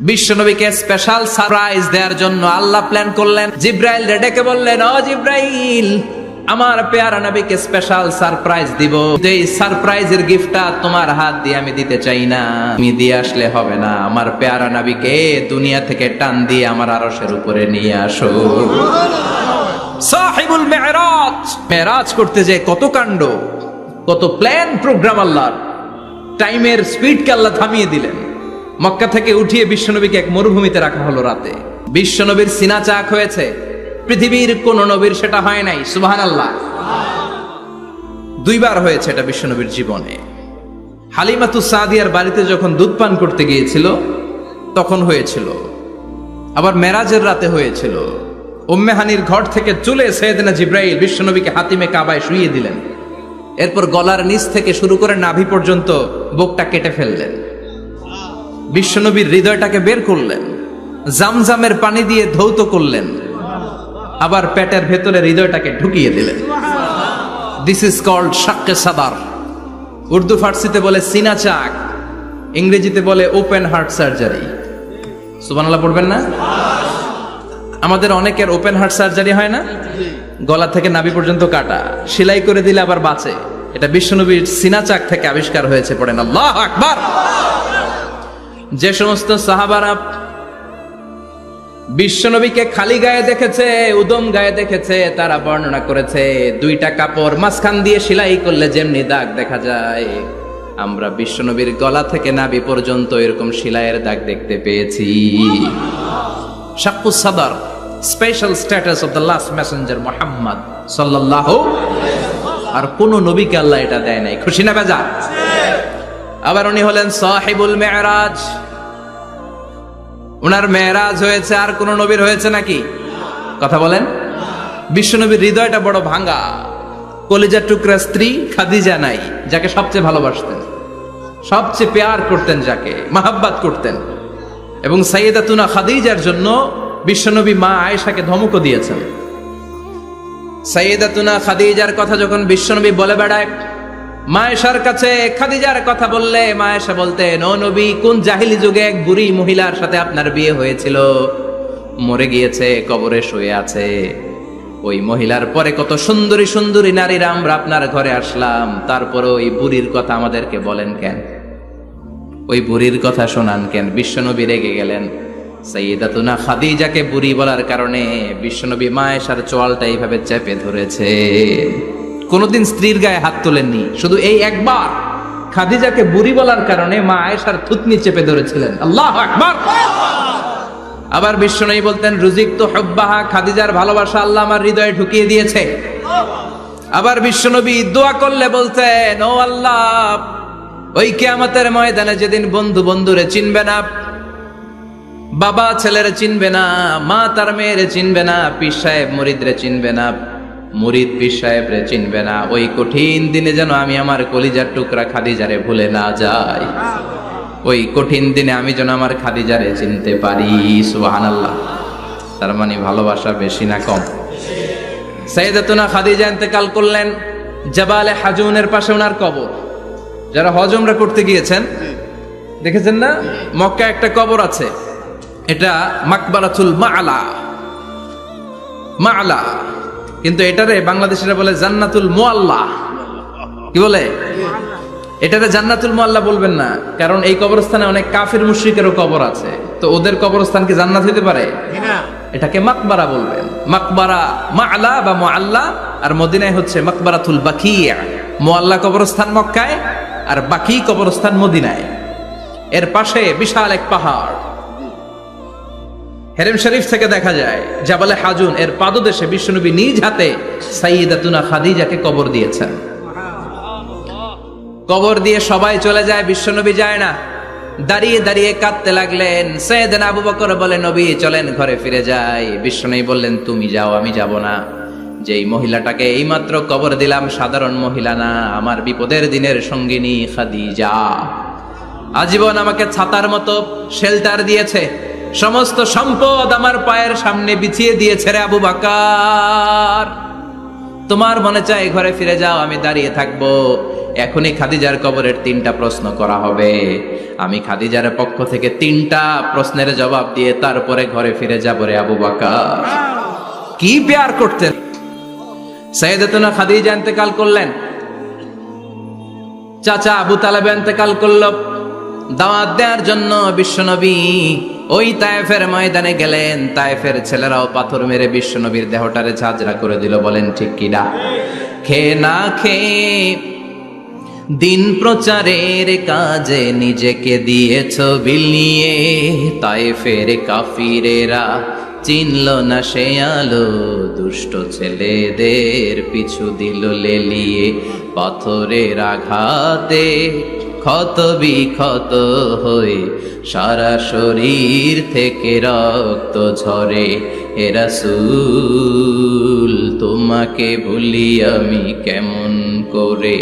বিশ্বনবীকে special surprise দেওয়ার জন্য আল্লাহ প্ল্যান করলেন। জিব্রাইল ডেকে বললেন, ও জিব্রাইল, আমার পেয়ারা নবীকে স্পেশাল সারপ্রাইজ দিব। এই সারপ্রাইজের গিফটটা তোমার হাত দিয়ে আমি দিতে চাই না, তুমি দিয়ে আসলে হবে না। আমার পেয়ারা নবীকে দুনিয়া থেকে টান দিয়ে আমার আরশের উপরে নিয়ে আসো। সাহিবুল মেরাজ, মেরাজ করতে যে কত কাণ্ড, কত প্ল্যান প্রোগ্রাম আল্লাহর। টাইমের স্পিডকে আল্লাহ থামিয়ে দিলেন। মক্কা থেকে উঠিয়ে বিশ্বনবীকে এক মরুভূমিতে রাখা হলো রাতে। বিশ্বনবীর সিনা চাক হয়েছে, পৃথিবীর কোন নবীর সেটা হয় নাই। সুবহানাল্লাহ। দুইবার হয়েছে এটা বিশ্বনবীর জীবনে। হালিমাতু সাদিয়ার বাড়িতে যখন দুধ পান করতে গিয়েছিল তখন হয়েছিল, আবার মেরাজের রাতে হয়েছিল। উম্মে হানির ঘর থেকে চলে সাইয়েদনা জিব্রাইল বিশ্বনবীকে হাতিমে কাবায় শুইয়ে দিলেন। এরপর গলার নিচ থেকে শুরু করে নাভি পর্যন্ত বুকটা কেটে ফেললেন। বিশ্বনবীর হৃদয়টাকে বের করলেন, জামজামের পানি দিয়ে ধৌত করলেন, আবার পেটের ভেতরে হৃদয়টাকে ঢুকিয়ে দিলেন। দিস ইজ কল্ড শাক্কে সাদার। উর্দু ফার্সিতে বলে সিনা চাক, ইংরেজিতে বলে ওপেন হার্ট সার্জারি। সুবহানাল্লাহ পড়বেন না? আমাদের অনেকের ওপেন হার্ট সার্জারি হয় না, গলা থেকে নাভি পর্যন্ত কাটা, সেলাই করে দিলে আবার বাঁচে। এটা বিশ্বনবীর সিনা চাক থেকে আবিষ্কার হয়েছে। পড়েন আল্লাহু আকবার। যে সমস্ত সাহাবারা বিশ্বনবীকে খালি গায়ে দেখেছে, উদম গায়ে দেখেছে, তারা বর্ণনা করেছে দুইটা কাপড় মাঝখান দিয়ে সেলাই করলে যেমনি দাগ দেখা যায়, আমরা বিশ্বনবীর গলা থেকে নাভি পর্যন্ত এরকম সেলাইয়ের দাগ দেখতে পেয়েছি। শাক্কুস সাদার, special status of the last Messenger Muhammad সাল্লাল্লাহু। আর কোন নবীকে আল্লাহ এটা দেয় নাই। খুশি না বেজা? আবার উনি হলেন সাহিবুল মেরাজ। উনার মেরাজ হয়েছে, আর কোন নবীর হয়েছে নাকি? কথা বলেন। বিশ্বনবীর হৃদয়টা বড় ভাঙা। কলিজার টুকরা স্ত্রী খাদিজা নাই, যাকে সবচেয়ে ভালোবাসতেন, সবচেয়ে প্যার করতেন, যাকে মাহাব্বাত করতেন। এবং সাইয়েদাতুনা খাদিজার জন্য বিশ্বনবী মা আয়েশাকে ধমকও দিয়েছেন। সাইয়েদাতুনা খাদিজার কথা যখন বিশ্বনবী বলে বেড়ায় মা আয়েশার কাছে, খাদিজার কথা বললে মা আয়েশা বলতেন, ও নবী, কোন জাহিলি যুগে এক বুড়ি মহিলার সাথে আপনার বিয়ে হয়েছিল, মরে গিয়েছে, কবরে শুয়ে আছে। ওই মহিলার পরে কত সুন্দরী সুন্দরী নারীরা আমরা আপনার ঘরে আসলাম, তারপরে ওই বুড়ির কথা আমাদেরকে বলেন কেন? ওই বুড়ির কথা শোনান কেন? বিশ্বনবী রেগে গেলেন। সাইয়েদাতুনা খাদিজাকে বুড়ি বলার কারণে বিশ্বনবী মা আয়েশার চোয়ালটা এইভাবে চেপে ধরেছে। কোনদিন স্ত্রীর গায়ে হাত তোলেননি, শুধু এই একবার খাদিজাকে বুড়ি বলার কারণে মা আয়েশার থুতনি চেপে ধরেছিলেন। আল্লাহু আকবার। আবার বিশ্বনবী বলতেন, রুজিকতু হুব্বাহা, খাদিজার ভালোবাসা আল্লাহ আমার হৃদয়ে ঢুকিয়ে দিয়েছে। আবার বিশ্বনবী দোয়া করলে বলতেন, ও আল্লাহ, ওই কিয়ামতের ময়দানে যেদিন বন্ধু বন্ধুরে চিনবে না, বাবা ছেলেরে চিনবে না, মা তার মেয়েরে চিনবে না, পীর সাহেব মুরিদরে চিনবে না, মুরিদ পীর সাহেবরে চিনবে না, ওই কঠিন দিনে যেন আমি আমার কলিজার টুকরা খাদিজারে ভুলে না যাই। ওই কঠিন দিনে আমি যেন আমার খাদিজারে চিনতে পারি। সুবহানাল্লাহ। তার মানে ভালোবাসা বেশি না কম? সাইয়েদাতুনা খাদিজা ইন্তেকাল করলেন। জাবালে হাজুনের পাশে ওনার কবর। যারা হজ উমরা করতে গিয়েছেন দেখেছেন না, মক্কা একটা কবর আছে, এটা মাকবারাতুল মা'লা। মা'লা, কিন্তু এটারে বাংলাদেশিরা বলে জান্নাতুল মুআল্লা। কি বলে? এটারে জান্নাতুল মুআল্লা বলবেন না, কারণ এই কবরস্থানে অনেক কাফির মুশরিকেরও কবর আছে, তো ওদের কবরস্থান কি জান্নাত হতে পারে? এটাকে মাকবারা বলবেন। মাকবারা মা'লা বা মুআল্লা, আর মদিনায় হচ্ছে মাকবারাতুল বাকিয়া। মুআল্লা কবরস্থান মক্কায়, আর বাকি কবরস্থান মদিনায়। এর পাশে বিশাল এক পাহাড়, হেরেম শরীফ থেকে দেখা যায় জাবালে হাজুন, এর পাদদেশে বিশ্বনবী নিজ হাতে সাইয়েদাতুনা খাদিজাকে কবর দিয়েছেন। কবর দিয়ে সবাই চলে যায়, বিশ্বনবী যায় না। দাঁড়িয়ে দাঁড়িয়ে কাঁদতে লাগলেন। সাইয়েদনা আবু বকর বলে, নবী চলেন ঘরে ফিরে যাই। বিশ্বনবী বললেন, তুমি যাও, আমি যাব না। যেই মহিলাটাকে এইমাত্র কবর দিলাম সাধারণ মহিলা না, আমার বিপদের দিনের সঙ্গিনী খাদিজা। আজীবন আমাকে ছাতার মতো শেল্টার দিয়েছে, সমস্ত সম্পদ আমার পায়ের সামনে বিছিয়ে দিয়েছে রে আবু বকর। তোমার মনে চায় ঘরে ফিরে যাও, আমি দাঁড়িয়ে থাকবো। এখনই খাদিজার কবরের 3টা প্রশ্ন করা হবে। আমি খাদিজার পক্ষ থেকে 3টা প্রশ্নের জবাব দিয়ে তারপরে ঘরে ফিরে যাব রে আবু বকর। কি প্যার করতেন। সাইয়েদাতুনা খাদিজা ইন্তেকাল করলেন, চাচা আবু তালেব ইন্তেকাল করল। দাওয়াত দেওয়ার জন্য বিশ্বনবী ওই তায়েফের ময়দানে গেলেন। তায়েফের ছেলেরাও পাথর মেরে বিশ্বনবীর দেহটারে ঝাঁঝরা করে দিল। বলেন ঠিক কিনা? খেয়ে না খেয়ে দিন প্রচারের কাজে নিজেকে দিয়েছ বিলিয়ে। তায়েফের কাফিরেরা চিনল না সে আলো, দুষ্ট ছেলেদের পিছু দিল লেলিয়ে। পাথরের আঘাতে ক্ষত বিক্ষত হয়ে সারা শরীর থেকে রক্ত ঝরে। হে রাসূল তোমাকে ভুলি আমি কেমন করে,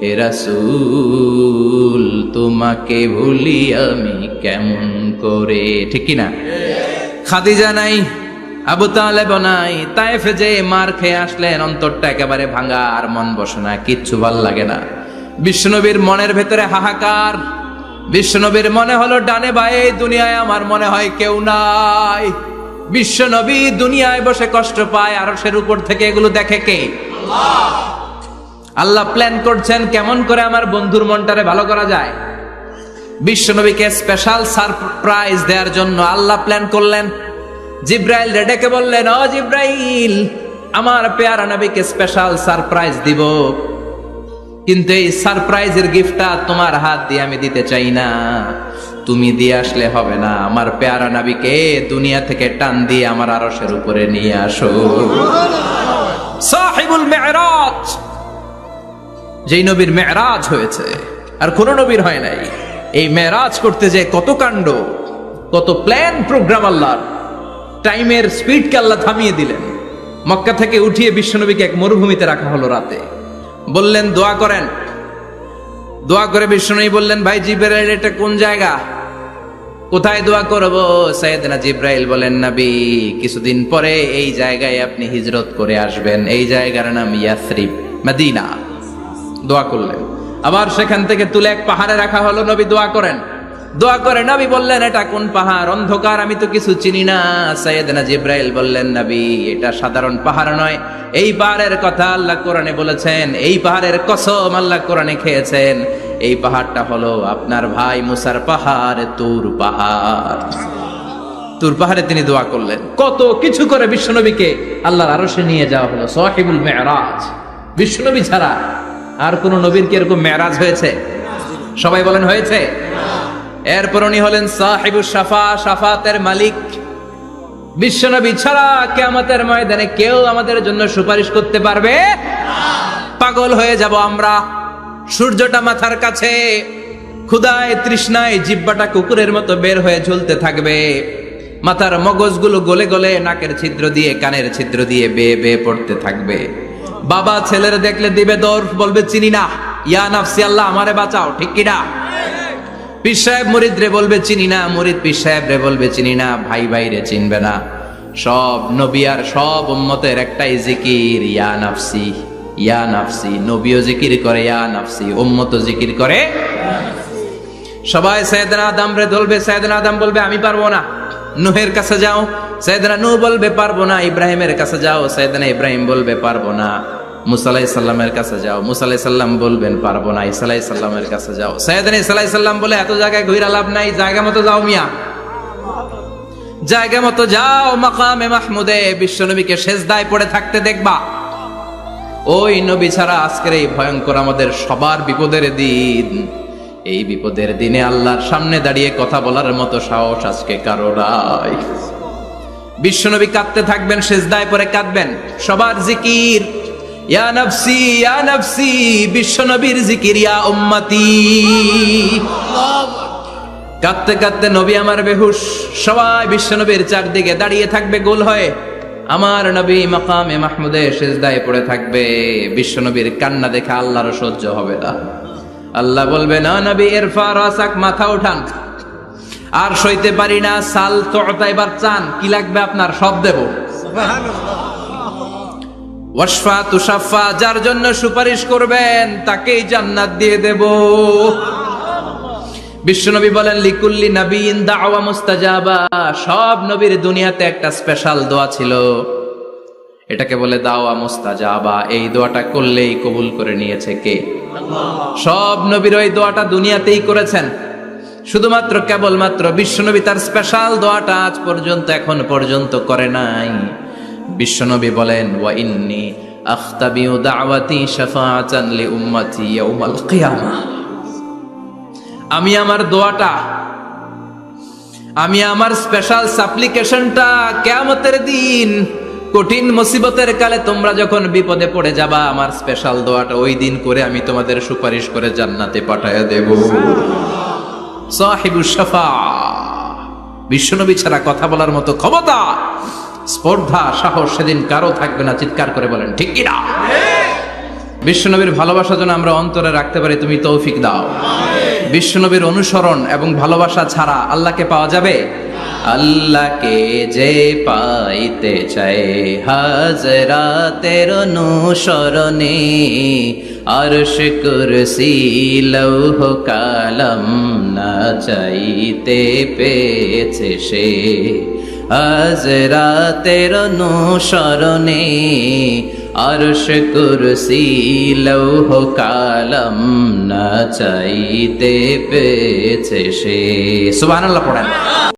হে রাসূল তোমাকে ভুলি আমি কেমন করে। ঠিক কিনা? খাদিজা নাই, আবু তালেব নাই, তায়েফে যে মার খেয়ে আসলেন, অন্তরটা একেবারে ভাঙা, আর মন বসে না, কিচ্ছু ভাল লাগে না। বিশ্বনবীর মনের ভেতরে হাহাকার। বিশ্বনবীর মনে হলো ডানে বায়ে দুনিয়ায় আমার মনে হয় কেউ নাই। বিশ্বনবী দুনিয়ায় বসে কষ্ট পায়, আরশের উপর থেকে এগুলো দেখে কে? আল্লাহ। আল্লাহ প্ল্যান করছেন কেমন করে আমার বন্ধুর মনটারে ভালো করা যায়। বিশ্বনবীকে স্পেশাল সারপ্রাইজ দেওয়ার জন্য আল্লাহ প্ল্যান করলেন। জিব্রাইল ডেকে বললেন, ও জিব্রাইল, আমার পেয়ারা নবীকে স্পেশাল সারপ্রাইজ দিব, কিন্তু এই সারপ্রাইজের গিফটটা তোমার হাত দিয়ে আমি দিতে চাই না, তুমি দিয়ে আসলে হবে না। আমার পেয়ারা নবীকে দুনিয়া থেকে টান দিয়ে আমার আরশের উপরে নিয়ে আসো। সাহিবুল মেরাজ, যেই নবীর মেরাজ হয়েছে আর কোন নবীর হয় নাই। এই মেরাজ করতে যে কত কাণ্ড, কত প্ল্যান প্রোগ্রাম আল্লাহর। টাইমের স্পিডকে আল্লাহ থামিয়ে দিলেন। মক্কা থেকে উঠিয়ে বিশ্বনবীকে এক মরুভূমিতে রাখা হলো রাতে। বললেন দোয়া করেন। দোয়া করে বিশ্বনবী বললেন, ভাই জিবরাইল, এটা কোন জায়গা, কোথায় দোয়া করব? সাইয়েদনা জিবরাইল বলেন, নবী, কিছুদিন পরে এই জায়গায় আপনি হিজরত করে আসবেন। এই জায়গার নাম ইয়াসরিব, মদিনা। দোয়া করলেন। আবার সেখান থেকে তুলে এক পাহাড়ে রাখা হলো। নবী দোয়া করেন। দোয়া করে নবী বললেন, এটা কোন পাহাড়? অন্ধকার, আমি তো কিছু চিনি না। সাইয়েদনা জিবরাইল বললেন, নবী, এটা সাধারণ পাহাড় নয়, এই পাহাড়ের কথা আল্লাহ কোরআনে বলেছেন, এই পাহাড়ের কসম আল্লাহ কোরআনে খেয়েছেন। এই পাহাড়টা হলো আপনার ভাই মুসার পাহাড়, তুর পাহাড়। তুর পাহাড়ে তিনি দোয়া করলেন। কত কিছু করে বিশ্বনবীকে আল্লাহর আরশে নিয়ে যাওয়া হলো। সাহিবুল মেরাজ। বিশ্বনবী ছাড়া আর কোন নবীর কি এরকম মেরাজ হয়েছে? সবাই বলেন হয়েছে। এরপর উনি হলেন সাহিবুস শাফা, শাফাতের মালিক। বিশ্বনবী ছাড়া কিয়ামতের ময়দানে কেউ আমাদের জন্য সুপারিশ করতে পারবে না। পাগল হয়ে যাব আমরা। সূর্যটা মাথার কাছে, ক্ষুধায় তৃষ্ণায় জিহ্বাটা কুকুরের মতো বের হয়ে ঝুলতে থাকবে। মাথার মগজগুলো গলে গলে নাকের ছিদ্র দিয়ে, কানের ছিদ্র দিয়ে বেয়ে বেয়ে পড়তে থাকবে। বাবা ছেলের দেখলে দিবে দৌড়, বলবে চিনি না, ইয়া নাফসি, আল্লাহ আমারে বাঁচাও। ঠিক কিনা? পীর সাহেব মুরিদ রে বলবে চিনি না, মুরিদ পীর সাহেব রে বলবে চিনি না, ভাই ভাই রে চিনবে না। সব নবী আর সব উম্মতের একটাই জিকির, ইয়া নাফসি, ইয়া নাফসি। নবীও জিকির করে ইয়া নাফসি, উম্মতও জিকির করে। সবাই সাইয়েদনা আদম রে বলবে, সাইয়েদনা আদম বলবে আমি পারবো না। নূহের কাছে যাও, সাইয়েদনা নূহ বলবে পারবো না। ইব্রাহিমের কাছে যাও, সাইয়েদনা ইব্রাহিম বলবে পারবো না। মুসা আলাইহিস সালামের কাছে যাও, মুসা আলাইহিস সালাম বলবেন পারবো না। ঈসা আলাইহিস সালামের কাছে যাও, সাইয়েদনা ঈসা আলাইহিস সালাম বলে এত জায়গায় ঘুরে লাভ নাই, জায়গা মতো যাও মিয়া, জায়গা মতো যাও। মাকামে মাহমুদে বিশ্বনবীকে সেজদায় পড়ে থাকতে দেখবা। ওই নবী ছাড়া আজকের এই ভয়ঙ্কর আমাদের সবার বিপদের দিন। এই বিপদের দিনে আল্লাহর সামনে দাঁড়িয়ে কথা বলার মতো সাহস আজকে কারো নাই। বিশ্বনবী কাঁদতে থাকবেন, সেজদায় পড়ে কাঁদবেন। সবার জিকির ইয়া নাফসি, ইয়া নাফসি। বিশ্বনবীর জিকির ইয়া উম্মতি। কাঁদতে কাঁদতে নবী আমার বেহুশ। সবাই বিশ্বনবীর চারদিকে দাঁড়িয়ে থাকবে গোল হয়ে। আমার নবী মাকামে মাহমুদে সেজদায় পড়ে থাকবে। বিশ্বনবীর কান্না দেখে আল্লাহর সহ্য হবে না। আল্লাহ বলবে, না নবী, ইরফা রাসাক, মাথা উঠান, আর সইতে পারি না। সাল, তোতা, এবার চান, কি লাগবে আপনার, সব দেব। ওয়াশফা তুশাফা, যার জন্য সুপারিশ করবেন তাকেই জান্নাত দিয়ে দেব। বিশ্বনবী বলেন লিকুল্লি নাবিয়িন দাওয়া মুস্তাজাবা, সব নবীর দুনিয়াতে একটা স্পেশাল দোয়া ছিল, এটাকে বলে দাওয়া মুস্তাজাবা। এই দোয়াটা করলেই কবুল করে নিয়েছে কে? সব নবীর ওই দোয়াটা দুনিয়াতেই করেছেন, শুধুমাত্র কেবলমাত্র বিশ্বনবী তার স্পেশাল দোয়াটা আজ পর্যন্ত এখন পর্যন্ত করে নাই। বিশ্বনবী বলেন ওয়া ইন্নী আখতাবিউ দাওয়াতি শাফাআতান লি উম্মতি ইয়াউমাল কিয়ামাহ, আমি আমার দোয়াটা, আমি আমার স্পেশাল সাপ্লিকেশনটা কিয়ামতের দিন কঠিন মুসিবতের কালে তোমরা যখন বিপদে পড়ে যাবা, আমার স্পেশাল দোয়াটা ওই দিন করে আমি তোমাদের সুপারিশ করে জান্নাতে পাঠায়া দেব। সাহিবুশ শাফাআ, বিশ্বনবী ছাড়া কথা বলার মতো ক্ষমতা, স্পর্ধা, সাহস সেদিন কারো থাকবে না। চিৎকার করে বলেন ঠিক কিনা? বিশ্বনবীর ভালোবাসা যেন আমরা অন্তরে রাখতে পারি, তুমি তৌফিক দাও। বিশ্বনবীর অনুসরণ এবং ভালোবাসা ছাড়া আল্লাহকে পাওয়া যাবে? আল্লাহকে যে পাইতে চায় হাজরাতের অনুসরণে, আরশ কুরসি লৌহ কালাম না চাইতে পেয়েছে সে, হাজরাতের অনুসরণে আরশ কুরসি লৌহ কালাম না চাইতে পেয়েছে সে। সুবহানাল্লাহ পড়েন।